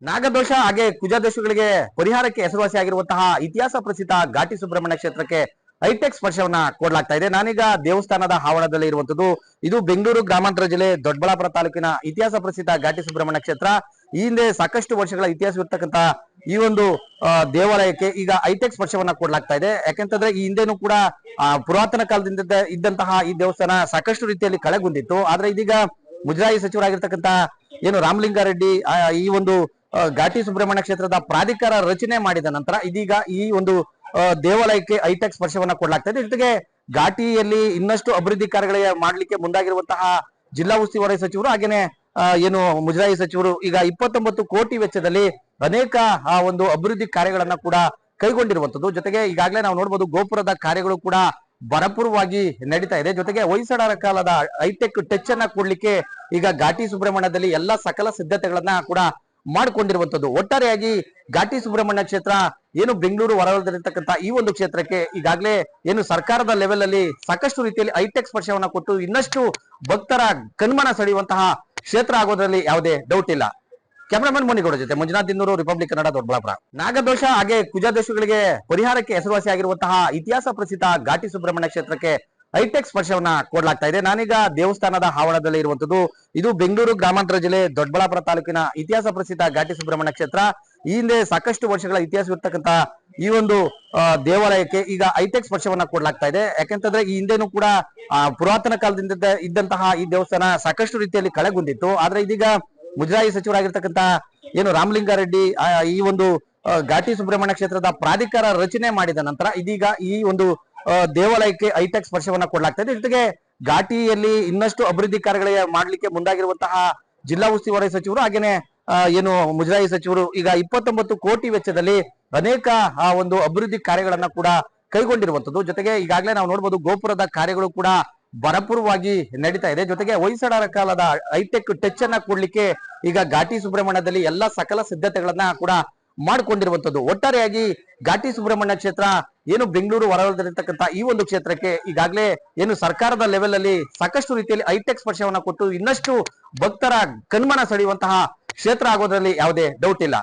ನಾಗದೋಷ ಹಾಗೆ ಕುಜದೋಷಗಳಿಗೆ ಪರಿಹಾರಕ್ಕೆ ಹೆಸರುವಾಸಿಯಾಗಿರುವಂತಹ ಇತಿಹಾಸ ಪ್ರಸಿದ್ಧ ಘಾಟಿ ಸುಬ್ರಹ್ಮಣ್ಯ ಕ್ಷೇತ್ರಕ್ಕೆ ಹೈಟೆಕ್ ಸ್ಪರ್ಶವನ್ನ ಕೊಡಲಾಗ್ತಾ ಇದೆ. ನಾನೀಗ ದೇವಸ್ಥಾನದ ಆವರಣದಲ್ಲಿ ಇರುವಂತದ್ದು. ಇದು ಬೆಂಗಳೂರು ಗ್ರಾಮಾಂತರ ಜಿಲ್ಲೆ ದೊಡ್ಡಬಳ್ಳಾಪುರ ತಾಲೂಕಿನ ಇತಿಹಾಸ ಪ್ರಸಿದ್ಧ ಘಾಟಿ ಸುಬ್ರಹ್ಮಣ್ಯ ಕ್ಷೇತ್ರ. ಈ ಹಿಂದೆ ಸಾಕಷ್ಟು ವರ್ಷಗಳ ಇತಿಹಾಸವಿರ್ತಕ್ಕಂಥ ಈ ಒಂದು ದೇವಾಲಯಕ್ಕೆ ಈಗ ಹೈಟೆಕ್ ಸ್ಪರ್ಶವನ್ನ ಕೊಡಲಾಗ್ತಾ ಇದೆ. ಯಾಕೆಂತಂದ್ರೆ ಈ ಹಿಂದೆನೂ ಕೂಡ ಪುರಾತನ ಕಾಲದಿಂದ ಇದ್ದಂತಹ ಈ ದೇವಸ್ಥಾನ ಸಾಕಷ್ಟು ರೀತಿಯಲ್ಲಿ ಕಳೆಗುಂದಿತ್ತು. ಆದ್ರೆ ಇದೀಗ ಮುಜರಾಯಿ ಸಚಿವರಾಗಿರ್ತಕ್ಕಂಥ ಏನು ರಾಮಲಿಂಗಾರೆಡ್ಡಿ ಈ ಒಂದು ಘಾಟಿ ಸುಬ್ರಹ್ಮಣ್ಯ ಕ್ಷೇತ್ರದ ಪ್ರಾಧಿಕಾರ ರಚನೆ ಮಾಡಿದ ನಂತರ ಇದೀಗ ಈ ಒಂದು ದೇವಾಲಯಕ್ಕೆ ಹೈಟೆಕ್ ಸ್ಪರ್ಶವನ್ನ ಕೊಡಲಾಗ್ತಾ ಇದೆ. ಜೊತೆಗೆ ಘಾಟಿಯಲ್ಲಿ ಇನ್ನಷ್ಟು ಅಭಿವೃದ್ಧಿ ಕಾರ್ಯಗಳಿಗೆ ಮಾಡ್ಲಿಕ್ಕೆ ಮುಂದಾಗಿರುವಂತಹ ಜಿಲ್ಲಾ ಉಸ್ತುವಾರಿ ಸಚಿವರು ಹಾಗೇನೆ ಏನು ಮುಜರಾಯಿ ಸಚಿವರು ಈಗ 29 ಕೋಟಿ ವೆಚ್ಚದಲ್ಲಿ ಅನೇಕ ಒಂದು ಅಭಿವೃದ್ಧಿ ಕಾರ್ಯಗಳನ್ನ ಕೂಡ ಕೈಗೊಂಡಿರುವಂತದ್ದು. ಜೊತೆಗೆ ಈಗಾಗಲೇ ನಾವು ನೋಡಬಹುದು ಗೋಪುರದ ಕಾರ್ಯಗಳು ಕೂಡ ಭರಪೂರವಾಗಿ ನಡೀತಾ ಇದೆ. ಜೊತೆಗೆ ಹೊಯ್ಸಳರ ಕಾಲದ ಹೈಟೆಕ್ ಟಚ್ ಅನ್ನ ಕೊಡ್ಲಿಕ್ಕೆ ಈಗ ಘಾಟಿ ಸುಬ್ರಹ್ಮಣ್ಯದಲ್ಲಿ ಎಲ್ಲಾ ಸಕಲ ಸಿದ್ಧತೆಗಳನ್ನ ಕೂಡ ಮಾಡಿಕೊಂಡಿರುವಂತದ್ದು. ಒಟ್ಟಾರೆಯಾಗಿ ಘಾಟಿ ಸುಬ್ರಹ್ಮಣ್ಯ ಕ್ಷೇತ್ರ ಏನು ಬೆಂಗಳೂರು ಹೊರವಲಯದಲ್ಲಿರ್ತಕ್ಕಂಥ ಈ ಒಂದು ಕ್ಷೇತ್ರಕ್ಕೆ ಈಗಾಗಲೇ ಏನು ಸರ್ಕಾರದ ಲೆವೆಲ್ ಅಲ್ಲಿ ಸಾಕಷ್ಟು ರೀತಿಯಲ್ಲಿ ಹೈಟೆಕ್ ಸ್ಪರ್ಶವನ್ನ ಕೊಟ್ಟು ಇನ್ನಷ್ಟು ಭಕ್ತರ ಕಣ್ಮನ ಸೆಳೆಯುವಂತಹ ಕ್ಷೇತ್ರ ಆಗೋದ್ರಲ್ಲಿ ಯಾವುದೇ ಡೌಟ್ ಇಲ್ಲ. ಕ್ಯಾಮರಾಮನ್ ಮುನಿಗೌಡ ಜೊತೆ ಮಂಜುನಾಥ್ ದಿನ್ನೂರು, ರಿಪಬ್ಲಿಕ್ ಕನ್ನಡ, ದೊಡ್ಡಬಳ್ಳಾಪುರ. ನಾಗದೋಷ ಹಾಗೆ ಕುಜದೋಷಗಳಿಗೆ ಪರಿಹಾರಕ್ಕೆ ಹೆಸರುವಾಸಿಯಾಗಿರುವಂತಹ ಇತಿಹಾಸ ಪ್ರಸಿದ್ಧ ಘಾಟಿ ಸುಬ್ರಹ್ಮಣ್ಯ ಕ್ಷೇತ್ರಕ್ಕೆ ಹೈಟೆಕ್ ಸ್ಪರ್ಶವನ್ನ ಕೊಡಲಾಗ್ತಾ ಇದೆ. ನಾನೀಗ ದೇವಸ್ಥಾನದ ಆವರಣದಲ್ಲಿ ಇರುವಂತದ್ದು. ಇದು ಬೆಂಗಳೂರು ಗ್ರಾಮಾಂತರ ಜಿಲ್ಲೆ ದೊಡ್ಡಬಳ್ಳಾಪುರ ತಾಲೂಕಿನ ಇತಿಹಾಸ ಪ್ರಸಿದ್ಧ ಘಾಟಿ ಸುಬ್ರಹ್ಮಣ್ಯ ಕ್ಷೇತ್ರ. ಈ ಹಿಂದೆ ಸಾಕಷ್ಟು ವರ್ಷಗಳ ಇತಿಹಾಸವಿರ್ತಕ್ಕಂಥ ಈ ಒಂದು ದೇವಾಲಯಕ್ಕೆ ಈಗ ಹೈಟೆಕ್ ಸ್ಪರ್ಶವನ್ನ ಕೊಡಲಾಗ್ತಾ ಇದೆ. ಯಾಕೆಂತಂದ್ರೆ ಈ ಹಿಂದೆನೂ ಕೂಡ ಪುರಾತನ ಕಾಲದಿಂದ ಇದ್ದಂತಹ ಈ ದೇವಸ್ಥಾನ ಸಾಕಷ್ಟು ರೀತಿಯಲ್ಲಿ ಕಳೆಗುಂದಿತ್ತು. ಆದ್ರೆ ಇದೀಗ ಮುಜರಾಯಿ ಸಚಿವರಾಗಿರ್ತಕ್ಕಂಥ ಏನು ರಾಮಲಿಂಗಾರೆಡ್ಡಿ ಈ ಒಂದು ಘಾಟಿ ಸುಬ್ರಹ್ಮಣ್ಯ ಕ್ಷೇತ್ರದ ಪ್ರಾಧಿಕಾರ ರಚನೆ ಮಾಡಿದ ನಂತರ ಇದೀಗ ಈ ಒಂದು ದೇವಾಲಯಕ್ಕೆ ಹೈಟೆಕ್ ಸ್ಪರ್ಶವನ್ನ ಕೊಡಲಾಗ್ತಾ ಇದೆ. ಜೊತೆಗೆ ಘಾಟಿಯಲ್ಲಿ ಇನ್ನಷ್ಟು ಅಭಿವೃದ್ಧಿ ಕಾರ್ಯಗಳಿಗೆ ಮಾಡ್ಲಿಕ್ಕೆ ಮುಂದಾಗಿರುವಂತಹ ಜಿಲ್ಲಾ ಉಸ್ತುವಾರಿ ಸಚಿವರು ಹಾಗೇನೆ ಏನು ಮುಜರಾಯಿ ಸಚಿವರು ಈಗ 29 ಕೋಟಿ ವೆಚ್ಚದಲ್ಲಿ ಅನೇಕ ಒಂದು ಅಭಿವೃದ್ಧಿ ಕಾರ್ಯಗಳನ್ನ ಕೂಡ ಕೈಗೊಂಡಿರುವಂತದ್ದು. ಜೊತೆಗೆ ಈಗಾಗಲೇ ನಾವು ನೋಡಬಹುದು ಗೋಪುರದ ಕಾರ್ಯಗಳು ಕೂಡ ಭರಪೂರವಾಗಿ ನಡೀತಾ ಇದೆ. ಜೊತೆಗೆ ಹೊಯ್ಸಳರ ಕಾಲದ ಹೈಟೆಕ್ ಟಚ್ ಅನ್ನ ಕೊಡ್ಲಿಕ್ಕೆ ಈಗ ಘಾಟಿ ಸುಬ್ರಹ್ಮಣ್ಯದಲ್ಲಿ ಎಲ್ಲಾ ಸಕಲ ಸಿದ್ಧತೆಗಳನ್ನ ಕೂಡ ಮಾಡಿಕೊಂಡಿರುವಂತದ್ದು. ಒಟ್ಟಾರೆಯಾಗಿ ಘಾಟಿ ಸುಬ್ರಹ್ಮಣ್ಯ ಕ್ಷೇತ್ರ ಏನು ಬೆಂಗಳೂರು ಹೊರವಲಯದಲ್ಲಿರ್ತಕ್ಕಂಥ ಈ ಒಂದು ಕ್ಷೇತ್ರಕ್ಕೆ ಈಗಾಗಲೇ ಏನು ಸರ್ಕಾರದ ಲೆವೆಲ್ ಅಲ್ಲಿ ಸಾಕಷ್ಟು ರೀತಿಯಲ್ಲಿ ಹೈಟೆಕ್ ಸ್ಪರ್ಶವನ್ನ ಕೊಟ್ಟು ಇನ್ನಷ್ಟು ಭಕ್ತರ ಕಣ್ಮನ ಸೆಳೆಯುವಂತಹ ಕ್ಷೇತ್ರ ಆಗೋದ್ರಲ್ಲಿ ಯಾವುದೇ ಡೌಟ್ ಇಲ್ಲ.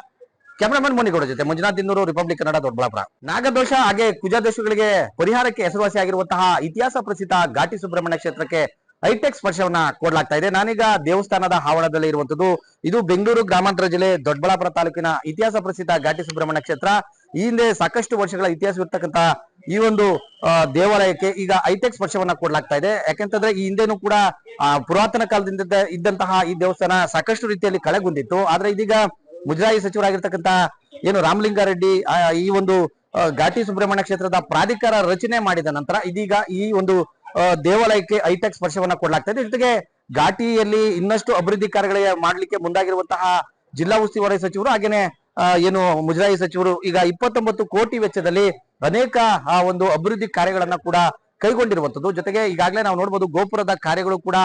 ಕ್ಯಾಮರಾಮನ್ ಮುನಿಗೌಡ ಜೊತೆ ಮಂಜುನಾಥ್ ದಿನ್ನೂರು, ರಿಪಬ್ಲಿಕ್ ಕನ್ನಡ, ದೊಡ್ಡಬಳ್ಳಾಪುರ. ನಾಗದೋಷ ಹಾಗೆ ಕುಜದೋಷಗಳಿಗೆ ಪರಿಹಾರಕ್ಕೆ ಹೆಸರುವಾಸಿಯಾಗಿರುವಂತಹ ಇತಿಹಾಸ ಪ್ರಸಿದ್ಧ ಘಾಟಿ ಸುಬ್ರಹ್ಮಣ್ಯ ಕ್ಷೇತ್ರಕ್ಕೆ ಹೈಟೆಕ್ ಸ್ಪರ್ಶವನ್ನ ಕೊಡಲಾಗ್ತಾ ಇದೆ. ನಾನೀಗ ದೇವಸ್ಥಾನದ ಆವರಣದಲ್ಲಿ ಇರುವಂತದ್ದು. ಇದು ಬೆಂಗಳೂರು ಗ್ರಾಮಾಂತರ ಜಿಲ್ಲೆ ದೊಡ್ಡಬಳ್ಳಾಪುರ ತಾಲೂಕಿನ ಇತಿಹಾಸ ಪ್ರಸಿದ್ಧ ಘಾಟಿ ಸುಬ್ರಹ್ಮಣ್ಯ ಕ್ಷೇತ್ರ. ಈ ಹಿಂದೆ ಸಾಕಷ್ಟು ವರ್ಷಗಳ ಇತಿಹಾಸವಿರ್ತಕ್ಕಂಥ ಈ ಒಂದು ದೇವಾಲಯಕ್ಕೆ ಈಗ ಹೈಟೆಕ್ ಸ್ಪರ್ಶವನ್ನ ಕೊಡಲಾಗ್ತಾ ಇದೆ. ಯಾಕೆಂತಂದ್ರೆ ಈ ಹಿಂದೆನೂ ಕೂಡ ಪುರಾತನ ಕಾಲದಿಂದ ಇದ್ದಂತಹ ಈ ದೇವಸ್ಥಾನ ಸಾಕಷ್ಟು ರೀತಿಯಲ್ಲಿ ಕಳೆಗುಂದಿತ್ತು. ಆದ್ರೆ ಇದೀಗ ಮುಜರಾಯಿ ಸಚಿವರಾಗಿರ್ತಕ್ಕಂಥ ಏನು ರಾಮಲಿಂಗಾರೆಡ್ಡಿ ಈ ಒಂದು ಘಾಟಿ ಸುಬ್ರಹ್ಮಣ್ಯ ಕ್ಷೇತ್ರದ ಪ್ರಾಧಿಕಾರ ರಚನೆ ಮಾಡಿದ ನಂತರ ಇದೀಗ ಈ ಒಂದು ದೇವಾಲಯಕ್ಕೆ ಹೈಟೆಕ್ ಸ್ಪರ್ಶವನ್ನ ಕೊಡಲಾಗ್ತಾ ಇದೆ. ಜೊತೆಗೆ ಘಾಟಿಯಲ್ಲಿ ಇನ್ನಷ್ಟು ಅಭಿವೃದ್ಧಿ ಕಾರ್ಯಗಳಿಗೆ ಮಾಡ್ಲಿಕ್ಕೆ ಮುಂದಾಗಿರುವಂತಹ ಜಿಲ್ಲಾ ಉಸ್ತುವಾರಿ ಸಚಿವರು ಹಾಗೇನೆ ಏನು ಮುಜರಾಯಿ ಸಚಿವರು ಈಗ 29 ಕೋಟಿ ವೆಚ್ಚದಲ್ಲಿ ಅನೇಕ ಒಂದು ಅಭಿವೃದ್ಧಿ ಕಾರ್ಯಗಳನ್ನ ಕೂಡ ಕೈಗೊಂಡಿರುವಂತದ್ದು. ಜೊತೆಗೆ ಈಗಾಗಲೇ ನಾವು ನೋಡಬಹುದು ಗೋಪುರದ ಕಾರ್ಯಗಳು ಕೂಡ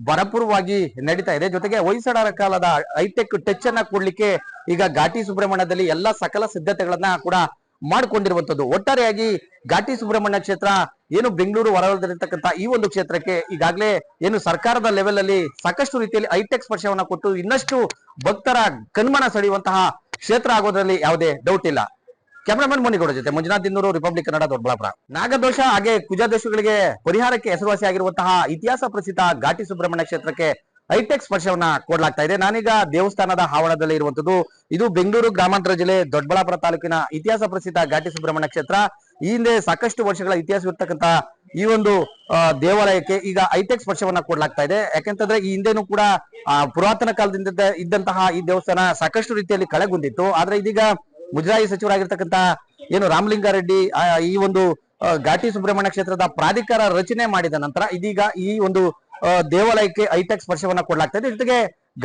ಭರಪೂರವಾಗಿ ನಡೀತಾ ಇದೆ. ಜೊತೆಗೆ ಹೊಯ್ಸಳರ ಕಾಲದ ಹೈಟೆಕ್ ಟಚ್ ಅನ್ನ ಕೊಡ್ಲಿಕ್ಕೆ ಈಗ ಘಾಟಿ ಸುಬ್ರಹ್ಮಣ್ಯದಲ್ಲಿ ಎಲ್ಲಾ ಸಕಲ ಸಿದ್ಧತೆಗಳನ್ನ ಕೂಡ ಮಾಡಿಕೊಂಡಿರುವಂತದ್ದು. ಒಟ್ಟಾರೆಯಾಗಿ ಘಾಟಿ ಸುಬ್ರಹ್ಮಣ್ಯ ಕ್ಷೇತ್ರ ಏನು ಬೆಂಗಳೂರು ಹೊರವಲಯದಲ್ಲಿರ್ತಕ್ಕಂಥ ಈ ಒಂದು ಕ್ಷೇತ್ರಕ್ಕೆ ಈಗಾಗಲೇ ಏನು ಸರ್ಕಾರದ ಲೆವೆಲ್ ಅಲ್ಲಿ ಸಾಕಷ್ಟು ರೀತಿಯಲ್ಲಿ ಹೈಟೆಕ್ ಸ್ಪರ್ಶವನ್ನ ಕೊಟ್ಟು ಇನ್ನಷ್ಟು ಭಕ್ತರ ಕಣ್ಮನ ಸೆಳೆಯುವಂತಹ ಕ್ಷೇತ್ರ ಆಗೋದ್ರಲ್ಲಿ ಯಾವುದೇ ಡೌಟ್ ಇಲ್ಲ. ಕ್ಯಾಮರಾಮನ್ ಮುನಿಗೌಡ ಜೊತೆ ಮಂಜುನಾಥ್ ದಿನ್ನೂರು, ರಿಪಬ್ಲಿಕ್ ಕನ್ನಡ, ದೊಡ್ಡಬಳ್ಳಾಪುರ. ನಾಗದೋಷ ಹಾಗೆ ಕುಜದೋಷಗಳಿಗೆ ಪರಿಹಾರಕ್ಕೆ ಹೆಸರುವಾಸಿಯಾಗಿರುವಂತಹ ಇತಿಹಾಸ ಪ್ರಸಿದ್ಧ ಘಾಟಿ ಸುಬ್ರಹ್ಮಣ್ಯ ಕ್ಷೇತ್ರಕ್ಕೆ ಹೈಟೆಕ್ ಸ್ಪರ್ಶವನ್ನ ಕೊಡಲಾಗ್ತಾ ಇದೆ. ನಾನೀಗ ದೇವಸ್ಥಾನದ ಆವರಣದಲ್ಲಿ ಇರುವಂತದ್ದು. ಇದು ಬೆಂಗಳೂರು ಗ್ರಾಮಾಂತರ ಜಿಲ್ಲೆ ದೊಡ್ಡಬಳ್ಳಾಪುರ ತಾಲೂಕಿನ ಇತಿಹಾಸ ಪ್ರಸಿದ್ಧ ಘಾಟಿ ಸುಬ್ರಹ್ಮಣ್ಯ ಕ್ಷೇತ್ರ. ಈ ಹಿಂದೆ ಸಾಕಷ್ಟು ವರ್ಷಗಳ ಇತಿಹಾಸವಿರ್ತಕ್ಕಂಥ ಈ ಒಂದು ದೇವಾಲಯಕ್ಕೆ ಈಗ ಹೈಟೆಕ್ ಸ್ಪರ್ಶವನ್ನ ಕೊಡಲಾಗ್ತಾ ಇದೆ. ಯಾಕೆಂತಂದ್ರೆ ಈ ಹಿಂದೆನೂ ಕೂಡ ಪುರಾತನ ಕಾಲದಿಂದ ಇದ್ದಂತಹ ಈ ದೇವಸ್ಥಾನ ಸಾಕಷ್ಟು ರೀತಿಯಲ್ಲಿ ಕಳೆಗುಂದಿತ್ತು. ಆದ್ರೆ ಇದೀಗ ಮುಜರಾಯಿ ಸಚಿವರಾಗಿರ್ತಕ್ಕಂಥ ಏನು ರಾಮಲಿಂಗಾರೆಡ್ಡಿ ಈ ಒಂದು ಘಾಟಿ ಸುಬ್ರಹ್ಮಣ್ಯ ಕ್ಷೇತ್ರದ ಪ್ರಾಧಿಕಾರ ರಚನೆ ಮಾಡಿದ ನಂತರ ಇದೀಗ ಈ ಒಂದು ದೇವಾಲಯಕ್ಕೆ ಹೈಟೆಕ್ ಸ್ಪರ್ಶವನ್ನ ಕೊಡಲಾಗ್ತಾ ಇದೆ. ಜೊತೆಗೆ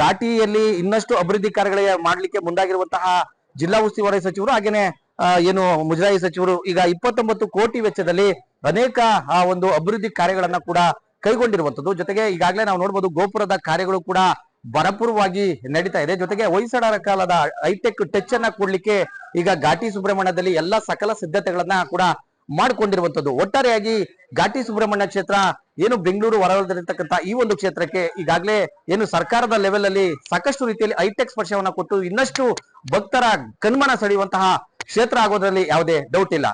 ಘಾಟಿಯಲ್ಲಿ ಇನ್ನಷ್ಟು ಅಭಿವೃದ್ಧಿ ಕಾರ್ಯಗಳಿಗೆ ಮಾಡ್ಲಿಕ್ಕೆ ಮುಂದಾಗಿರುವಂತಹ ಜಿಲ್ಲಾ ಉಸ್ತುವಾರಿ ಸಚಿವರು ಹಾಗೇನೆ ಏನು ಮುಜರಾಯಿ ಸಚಿವರು ಈಗ 29 ಕೋಟಿ ವೆಚ್ಚದಲ್ಲಿ ಅನೇಕ ಒಂದು ಅಭಿವೃದ್ಧಿ ಕಾರ್ಯಗಳನ್ನ ಕೂಡ ಕೈಗೊಂಡಿರುವಂತದ್ದು. ಜೊತೆಗೆ ಈಗಾಗಲೇ ನಾವು ನೋಡಬಹುದು ಗೋಪುರದ ಕಾರ್ಯಗಳು ಕೂಡ ಭರಪೂರವಾಗಿ ನಡೀತಾ ಇದೆ. ಜೊತೆಗೆ ಹೊಯ್ಸಳರ ಕಾಲದ ಹೈಟೆಕ್ ಟಚ್ ಅನ್ನ ಕೊಡ್ಲಿಕ್ಕೆ ಈಗ ಘಾಟಿ ಸುಬ್ರಹ್ಮಣ್ಯದಲ್ಲಿ ಎಲ್ಲಾ ಸಕಲ ಸಿದ್ಧತೆಗಳನ್ನ ಕೂಡ ಮಾಡಿಕೊಂಡಿರುವಂತದ್ದು. ಒಟ್ಟಾರೆಯಾಗಿ ಘಾಟಿ ಸುಬ್ರಹ್ಮಣ್ಯ ಕ್ಷೇತ್ರ ಏನು ಬೆಂಗಳೂರು ಹೊರವಲಯದಲ್ಲಿರ್ತಕ್ಕಂಥ ಈ ಒಂದು ಕ್ಷೇತ್ರಕ್ಕೆ ಈಗಾಗಲೇ ಏನು ಸರ್ಕಾರದ ಲೆವೆಲ್ ಅಲ್ಲಿ ಸಾಕಷ್ಟು ರೀತಿಯಲ್ಲಿ ಹೈಟೆಕ್ ಸ್ಪರ್ಶವನ್ನ ಕೊಟ್ಟು ಇನ್ನಷ್ಟು ಭಕ್ತರ ಕಣ್ಮನ ಸೆಳೆಯುವಂತಹ ಕ್ಷೇತ್ರ ಆಗೋದ್ರಲ್ಲಿ ಯಾವುದೇ ಡೌಟ್ ಇಲ್ಲ.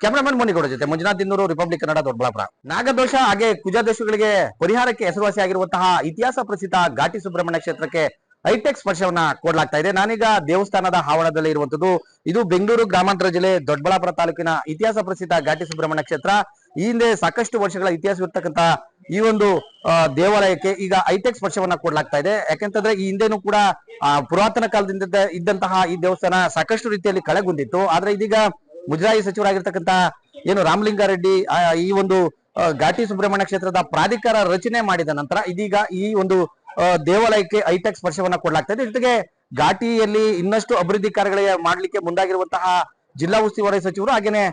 ಕ್ಯಾಮರಾಮನ್ ಮುನಿಗೌಡ ಜೊತೆ ಮಂಜುನಾಥ್ ದಿನ್ನೂರು, ರಿಪಬ್ಲಿಕ್ ಕನ್ನಡ, ದೊಡ್ಡಬಳ್ಳಾಪುರ. ನಾಗದೋಷ ಹಾಗೆ ಕುಜದೋಷಗಳಿಗೆ ಪರಿಹಾರಕ್ಕೆ ಹೆಸರುವಾಸಿಯಾಗಿರುವಂತಹ ಇತಿಹಾಸ ಪ್ರಸಿದ್ಧ ಘಾಟಿ ಸುಬ್ರಹ್ಮಣ್ಯ ಕ್ಷೇತ್ರಕ್ಕೆ ಹೈಟೆಕ್ ಸ್ಪರ್ಶವನ್ನ ಕೊಡಲಾಗ್ತಾ ಇದೆ. ನಾನೀಗ ದೇವಸ್ಥಾನದ ಆವರಣದಲ್ಲಿ ಇರುವಂತದ್ದು. ಇದು ಬೆಂಗಳೂರು ಗ್ರಾಮಾಂತರ ಜಿಲ್ಲೆ ದೊಡ್ಡಬಳ್ಳಾಪುರ ತಾಲೂಕಿನ ಇತಿಹಾಸ ಪ್ರಸಿದ್ಧ ಘಾಟಿ ಸುಬ್ರಹ್ಮಣ್ಯ ಕ್ಷೇತ್ರ. ಈ ಹಿಂದೆ ಸಾಕಷ್ಟು ವರ್ಷಗಳ ಇತಿಹಾಸವಿರ್ತಕ್ಕಂಥ ಈ ಒಂದು ದೇವಾಲಯಕ್ಕೆ ಈಗ ಹೈಟೆಕ್ ಸ್ಪರ್ಶವನ್ನ ಕೊಡಲಾಗ್ತಾ ಇದೆ. ಯಾಕೆಂತಂದ್ರೆ ಈ ಹಿಂದೆನೂ ಕೂಡ ಪುರಾತನ ಕಾಲದಿಂದ ಇದ್ದಂತಹ ಈ ದೇವಸ್ಥಾನ ಸಾಕಷ್ಟು ರೀತಿಯಲ್ಲಿ ಕಳೆಗುಂದಿತ್ತು. ಆದ್ರೆ ಇದೀಗ ಮುಜರಾಯಿ ಸಚಿವರಾಗಿರ್ತಕ್ಕಂಥ ಏನು ರಾಮಲಿಂಗಾರೆಡ್ಡಿ ಈ ಒಂದು ಘಾಟಿ ಸುಬ್ರಹ್ಮಣ್ಯ ಕ್ಷೇತ್ರದ ಪ್ರಾಧಿಕಾರ ರಚನೆ ಮಾಡಿದ ನಂತರ ಇದೀಗ ಈ ಒಂದು ದೇವಾಲಯಕ್ಕೆ ಹೈಟೆಕ್ ಸ್ಪರ್ಶವನ್ನ ಕೊಡಲಾಗ್ತಾ ಇದೆ. ಜೊತೆಗೆ ಘಾಟಿಯಲ್ಲಿ ಇನ್ನಷ್ಟು ಅಭಿವೃದ್ಧಿ ಕಾರ್ಯಗಳಿಗೆ ಮಾಡ್ಲಿಕ್ಕೆ ಮುಂದಾಗಿರುವಂತಹ ಜಿಲ್ಲಾ ಉಸ್ತುವಾರಿ ಸಚಿವರು ಹಾಗೇನೆ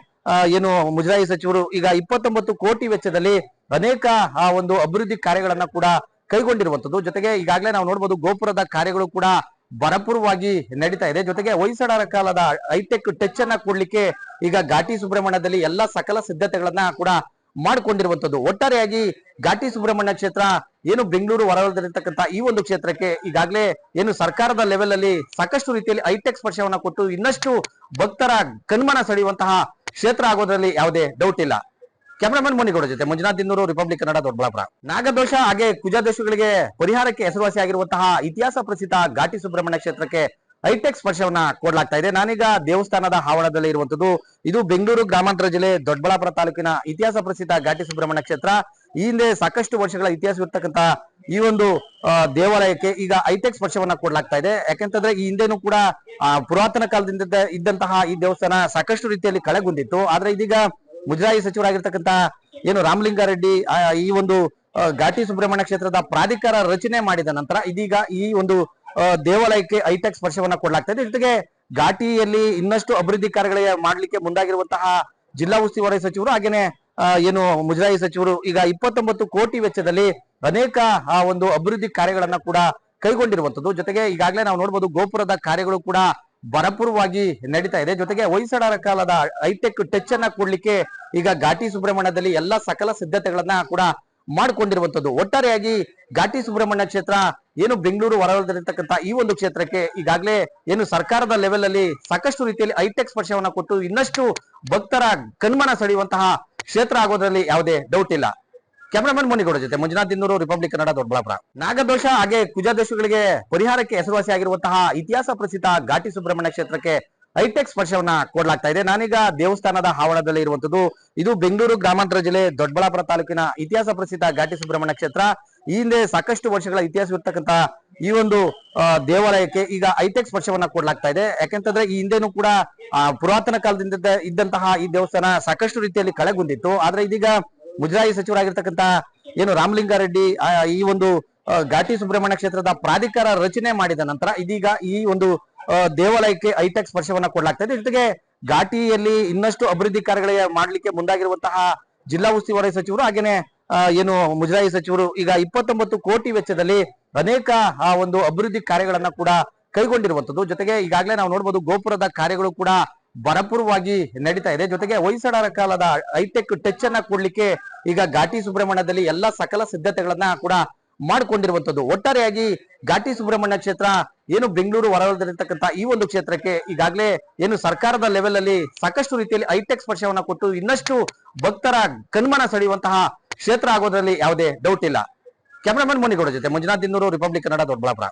ಏನು ಮುಜರಾಯಿ ಸಚಿವರು ಈಗ 29 ಕೋಟಿ ವೆಚ್ಚದಲ್ಲಿ ಅನೇಕ ಒಂದು ಅಭಿವೃದ್ಧಿ ಕಾರ್ಯಗಳನ್ನ ಕೂಡ ಕೈಗೊಂಡಿರುವಂತದ್ದು. ಜೊತೆಗೆ ಈಗಾಗಲೇ ನಾವು ನೋಡಬಹುದು ಗೋಪುರದ ಕಾರ್ಯಗಳು ಕೂಡ ಭರಪೂರವಾಗಿ ನಡೀತಾ ಇದೆ. ಜೊತೆಗೆ ಹೊಯ್ಸಳರ ಕಾಲದ ಹೈಟೆಕ್ ಟಚ್ ಅನ್ನ ಕೊಡ್ಲಿಕ್ಕೆ ಈಗ ಘಾಟಿ ಸುಬ್ರಹ್ಮಣ್ಯದಲ್ಲಿ ಎಲ್ಲಾ ಸಕಲ ಸಿದ್ಧತೆಗಳನ್ನ ಕೂಡ ಮಾಡಿಕೊಂಡಿರುವಂತದ್ದು. ಒಟ್ಟಾರೆಯಾಗಿ ಘಾಟಿ ಸುಬ್ರಹ್ಮಣ್ಯ ಕ್ಷೇತ್ರ ಏನು ಬೆಂಗಳೂರು ಹೊರವಲಯದಲ್ಲಿರ್ತಕ್ಕಂಥ ಈ ಒಂದು ಕ್ಷೇತ್ರಕ್ಕೆ ಈಗಾಗಲೇ ಏನು ಸರ್ಕಾರದ ಲೆವೆಲ್ ಅಲ್ಲಿ ಸಾಕಷ್ಟು ರೀತಿಯಲ್ಲಿ ಹೈಟೆಕ್ ಸ್ಪರ್ಶವನ್ನ ಕೊಟ್ಟು ಇನ್ನಷ್ಟು ಭಕ್ತರ ಕಣ್ಮನ ಸೆಳೆಯುವಂತಹ ಕ್ಷೇತ್ರ ಆಗೋದ್ರಲ್ಲಿ ಯಾವುದೇ ಡೌಟ್ ಇಲ್ಲ. ಕ್ಯಾಮರಾಮನ್ ಮುನಿಗೌಡ ಜೊತೆ ಮಂಜುನಾಥ್ ದಿನ್ನೂರು, ರಿಪಬ್ಲಿಕ್ ಕನ್ನಡ, ದೊಡ್ಡಬಳ್ಳಾಪುರ. ನಾಗದೋಷ ಹಾಗೆ ಕುಜದೋಷಗಳಿಗೆ ಪರಿಹಾರಕ್ಕೆ ಹೆಸರುವಾಸಿಯಾಗಿರುವಂತಹ ಇತಿಹಾಸ ಪ್ರಸಿದ್ಧ ಘಾಟಿ ಸುಬ್ರಹ್ಮಣ್ಯ ಕ್ಷೇತ್ರಕ್ಕೆ ಹೈಟೆಕ್ ಸ್ಪರ್ಶವನ್ನ ಕೊಡಲಾಗ್ತಾ ಇದೆ. ನಾನೀಗ ದೇವಸ್ಥಾನದ ಆವರಣದಲ್ಲಿ ಇರುವಂತದ್ದು. ಇದು ಬೆಂಗಳೂರು ಗ್ರಾಮಾಂತರ ಜಿಲ್ಲೆ ದೊಡ್ಡಬಳ್ಳಾಪುರ ತಾಲೂಕಿನ ಇತಿಹಾಸ ಪ್ರಸಿದ್ಧ ಘಾಟಿ ಸುಬ್ರಹ್ಮಣ್ಯ ಕ್ಷೇತ್ರ. ಈ ಹಿಂದೆ ಸಾಕಷ್ಟು ವರ್ಷಗಳ ಇತಿಹಾಸವಿರ್ತಕ್ಕಂಥ ಈ ಒಂದು ದೇವಾಲಯಕ್ಕೆ ಈಗ ಹೈಟೆಕ್ ಸ್ಪರ್ಶವನ್ನ ಕೊಡಲಾಗ್ತಾ ಇದೆ. ಯಾಕೆಂತಂದ್ರೆ ಈ ಹಿಂದೆನೂ ಕೂಡ ಪುರಾತನ ಕಾಲದಿಂದ ಇದ್ದಂತಹ ಈ ದೇವಸ್ಥಾನ ಸಾಕಷ್ಟು ರೀತಿಯಲ್ಲಿ ಕಳೆಗುಂದಿತ್ತು. ಆದ್ರೆ ಇದೀಗ ಮುಜರಾಯಿ ಸಚಿವರಾಗಿರ್ತಕ್ಕಂಥ ಏನು ರಾಮಲಿಂಗಾರೆಡ್ಡಿ ಈ ಒಂದು ಘಾಟಿ ಸುಬ್ರಹ್ಮಣ್ಯ ಕ್ಷೇತ್ರದ ಪ್ರಾಧಿಕಾರ ರಚನೆ ಮಾಡಿದ ನಂತರ ಇದೀಗ ಈ ಒಂದು ದೇವಾಲಯಕ್ಕೆ ಹೈಟೆಕ್ ಸ್ಪರ್ಶವನ್ನ ಕೊಡಲಾಗ್ತಾ ಇದೆ. ಜೊತೆಗೆ ಘಾಟಿಯಲ್ಲಿ ಇನ್ನಷ್ಟು ಅಭಿವೃದ್ಧಿ ಕಾರ್ಯಗಳಿಗೆ ಮಾಡ್ಲಿಕ್ಕೆ ಮುಂದಾಗಿರುವಂತಹ ಜಿಲ್ಲಾ ಉಸ್ತುವಾರಿ ಸಚಿವರು ಹಾಗೇನೆ ಏನು ಮುಜರಾಯಿ ಸಚಿವರು ಈಗ 29 ಕೋಟಿ ವೆಚ್ಚದಲ್ಲಿ ಅನೇಕ ಒಂದು ಅಭಿವೃದ್ಧಿ ಕಾರ್ಯಗಳನ್ನ ಕೂಡ ಕೈಗೊಂಡಿರುವಂತದ್ದು. ಜೊತೆಗೆ ಈಗಾಗಲೇ ನಾವು ನೋಡಬಹುದು ಗೋಪುರದ ಕಾರ್ಯಗಳು ಕೂಡ ಭರಪೂರವಾಗಿ ನಡೀತಾ ಇದೆ. ಜೊತೆಗೆ ಹೊಯ್ಸಳರ ಕಾಲದ ಹೈಟೆಕ್ ಟಚ್ ಅನ್ನ ಕೊಡ್ಲಿಕ್ಕೆ ಈಗ ಘಾಟಿ ಸುಬ್ರಹ್ಮಣ್ಯದಲ್ಲಿ ಎಲ್ಲಾ ಸಕಲ ಸಿದ್ಧತೆಗಳನ್ನ ಕೂಡ ಮಾಡಿಕೊಂಡಿರುವಂತದ್ದು. ಒಟ್ಟಾರೆಯಾಗಿ ಘಾಟಿ ಸುಬ್ರಹ್ಮಣ್ಯ ಕ್ಷೇತ್ರ ಏನು ಬೆಂಗಳೂರು ಹೊರವಲಯದಲ್ಲಿರ್ತಕ್ಕಂಥ ಈ ಒಂದು ಕ್ಷೇತ್ರಕ್ಕೆ ಈಗಾಗಲೇ ಏನು ಸರ್ಕಾರದ ಲೆವೆಲ್ ಅಲ್ಲಿ ಸಾಕಷ್ಟು ರೀತಿಯಲ್ಲಿ ಹೈಟೆಕ್ ಸ್ಪರ್ಶವನ್ನ ಕೊಟ್ಟು ಇನ್ನಷ್ಟು ಭಕ್ತರ ಕಣ್ಮನ ಸೆಳೆಯುವಂತಹ ಕ್ಷೇತ್ರ ಆಗೋದ್ರಲ್ಲಿ ಯಾವುದೇ ಡೌಟ್ ಇಲ್ಲ. ಕ್ಯಾಮರಾಮನ್ ಮುನಿಗೌಡ ಜೊತೆ ಮಂಜುನಾಥ್ ದಿನ್ನೂರು, ರಿಪಬ್ಲಿಕ್ ಕನ್ನಡ, ದೊಡ್ಡಬಳ್ಳಾಪುರ. ನಾಗದೋಷ ಹಾಗೆ ಕುಜದೋಷಗಳಿಗೆ ಪರಿಹಾರಕ್ಕೆ ಹೆಸರುವಾಸಿಯಾಗಿರುವಂತಹ ಇತಿಹಾಸ ಪ್ರಸಿದ್ಧ ಘಾಟಿ ಸುಬ್ರಹ್ಮಣ್ಯ ಕ್ಷೇತ್ರಕ್ಕೆ ಹೈಟೆಕ್ ಸ್ಪರ್ಶವನ್ನ ಕೊಡಲಾಗ್ತಾ ಇದೆ. ನಾನೀಗ ದೇವಸ್ಥಾನದ ಆವರಣದಲ್ಲಿ ಇರುವಂತದ್ದು. ಇದು ಬೆಂಗಳೂರು ಗ್ರಾಮಾಂತರ ಜಿಲ್ಲೆ ದೊಡ್ಡಬಳ್ಳಾಪುರ ತಾಲೂಕಿನ ಇತಿಹಾಸ ಪ್ರಸಿದ್ಧ ಘಾಟಿ ಸುಬ್ರಹ್ಮಣ್ಯ ಕ್ಷೇತ್ರ. ಈ ಹಿಂದೆ ಸಾಕಷ್ಟು ವರ್ಷಗಳ ಇತಿಹಾಸವಿರ್ತಕ್ಕಂಥ ಈ ಒಂದು ದೇವಾಲಯಕ್ಕೆ ಈಗ ಹೈಟೆಕ್ ಸ್ಪರ್ಶವನ್ನ ಕೊಡಲಾಗ್ತಾ ಇದೆ. ಯಾಕೆಂತಂದ್ರೆ ಈ ಹಿಂದೆನೂ ಕೂಡ ಪುರಾತನ ಕಾಲದಿಂದ ಇದ್ದಂತಹ ಈ ದೇವಸ್ಥಾನ ಸಾಕಷ್ಟು ರೀತಿಯಲ್ಲಿ ಕಳೆಗುಂದಿತ್ತು. ಆದ್ರೆ ಇದೀಗ ಮುಜರಾಯಿ ಸಚಿವರಾಗಿರ್ತಕ್ಕಂಥ ಏನು ರಾಮಲಿಂಗಾರೆಡ್ಡಿ ಈ ಒಂದು ಘಾಟಿ ಸುಬ್ರಹ್ಮಣ್ಯ ಕ್ಷೇತ್ರದ ಪ್ರಾಧಿಕಾರ ರಚನೆ ಮಾಡಿದ ನಂತರ ಇದೀಗ ಈ ಒಂದು ದೇವಾಲಯಕ್ಕೆ ಹೈಟೆಕ್ ಸ್ಪರ್ಶವನ್ನ ಕೊಡಲಾಗ್ತಾ ಇದೆ. ಜೊತೆಗೆ ಘಾಟಿಯಲ್ಲಿ ಇನ್ನಷ್ಟು ಅಭಿವೃದ್ಧಿ ಕಾರ್ಯಗಳಿಗೆ ಮಾಡ್ಲಿಕ್ಕೆ ಮುಂದಾಗಿರುವಂತಹ ಜಿಲ್ಲಾ ಉಸ್ತುವಾರಿ ಸಚಿವರು ಹಾಗೇನೆ ಏನು ಮುಜರಾಯಿ ಸಚಿವರು ಈಗ 29 ಕೋಟಿ ವೆಚ್ಚದಲ್ಲಿ ಅನೇಕ ಒಂದು ಅಭಿವೃದ್ಧಿ ಕಾರ್ಯಗಳನ್ನ ಕೂಡ ಕೈಗೊಂಡಿರುವಂತದ್ದು. ಜೊತೆಗೆ ಈಗಾಗಲೇ ನಾವು ನೋಡಬಹುದು ಗೋಪುರದ ಕಾರ್ಯಗಳು ಕೂಡ ಭರಪೂರವಾಗಿ ನಡೀತಾ ಇದೆ. ಜೊತೆಗೆ ಹೊಯ್ಸಳರ ಕಾಲದ ಹೈಟೆಕ್ ಟಚ್ ಅನ್ನ ಕೊಡ್ಲಿಕ್ಕೆ ಈಗ ಘಾಟಿ ಸುಬ್ರಹ್ಮಣ್ಯದಲ್ಲಿ ಎಲ್ಲಾ ಸಕಲ ಸಿದ್ಧತೆಗಳನ್ನ ಕೂಡ ಮಾಡಿಕೊಂಡಿರುವಂತದ್ದು. ಒಟ್ಟಾರೆಯಾಗಿ ಘಾಟಿ ಸುಬ್ರಹ್ಮಣ್ಯ ಕ್ಷೇತ್ರ ಏನು ಬೆಂಗಳೂರು ಹೊರವಲಯದಲ್ಲಿರ್ತಕ್ಕಂಥ ಈ ಒಂದು ಕ್ಷೇತ್ರಕ್ಕೆ ಈಗಾಗಲೇ ಏನು ಸರ್ಕಾರದ ಲೆವೆಲ್ ಅಲ್ಲಿ ಸಾಕಷ್ಟು ರೀತಿಯಲ್ಲಿ ಹೈಟೆಕ್ ಸ್ಪರ್ಶವನ್ನ ಕೊಟ್ಟು ಇನ್ನಷ್ಟು ಭಕ್ತರ ಕಣ್ಮನ ಸೆಳೆಯುವಂತಹ ಕ್ಷೇತ್ರ ಆಗೋದ್ರಲ್ಲಿ ಯಾವುದೇ ಡೌಟ್ ಇಲ್ಲ. ಕ್ಯಾಮರಾಮನ್ ಮುನಿಗೌಡ ಜೊತೆ ಮಂಜುನಾಥ್ ದಿನ್ನೂರು, ರಿಪಬ್ಲಿಕ್ ಕನ್ನಡ, ದೊಡ್ಡಬಳ್ಳಾಪುರ.